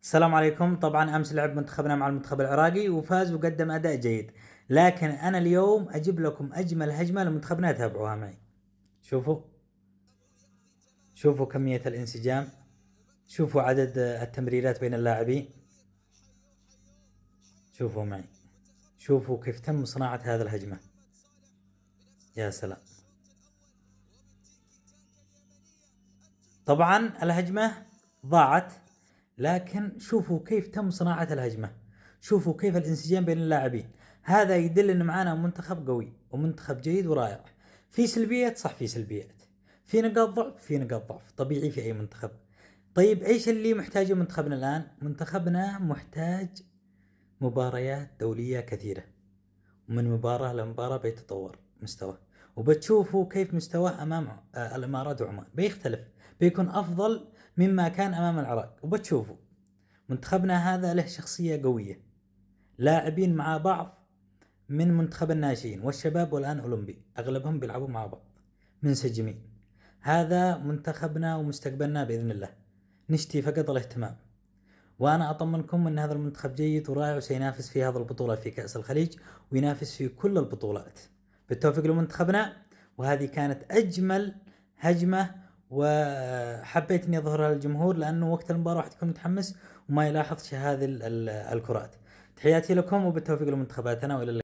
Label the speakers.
Speaker 1: السلام عليكم. طبعا امس لعب منتخبنا مع المنتخب العراقي وفاز وقدم اداء جيد، لكن انا اليوم اجيب لكم اجمل هجمه لمنتخبنا، تابعوها معي. شوفوا شوفوا كميه الانسجام، شوفوا عدد التمريرات بين اللاعبين، شوفوا معي، شوفوا كيف تم صناعه هذه الهجمه. يا سلام. طبعا الهجمه ضاعت، لكن شوفوا كيف تم صناعة الهجمة، شوفوا كيف الانسجام بين اللاعبين. هذا يدل ان معانا منتخب قوي ومنتخب جيد ورائع. في سلبيات، صح، في سلبيات، في نقاط ضعف، في نقاط ضعف طبيعي في اي منتخب. طيب ايش اللي محتاجه منتخبنا الان؟ منتخبنا محتاج مباريات دولية كثيرة، ومن مباراة لمباراة بيتطور مستوى، وبتشوفوا كيف مستواه امام الامارات وعمان بيختلف، بيكون افضل مما كان امام العراق. وبتشوفوا منتخبنا هذا له شخصية قوية، لاعبين مع بعض من منتخب الناشئين والشباب والآن أولمبي، أغلبهم بيلعبوا مع بعض منسجمين. هذا منتخبنا ومستقبلنا بإذن الله، نشتي فقط الاهتمام. وأنا أطمنكم أن هذا المنتخب جيد ورائع وسينافس في هذه البطولة في كأس الخليج، وينافس في كل البطولات. بالتوفيق لمنتخبنا. وهذه كانت أجمل هجمة، وحبيت اني اظهرها للجمهور لانه وقت المباراه واحد يكون متحمس وما يلاحظ هذه الكرات. تحياتي لكم وبالتوفيق لمنتخباتنا والى اللقاء.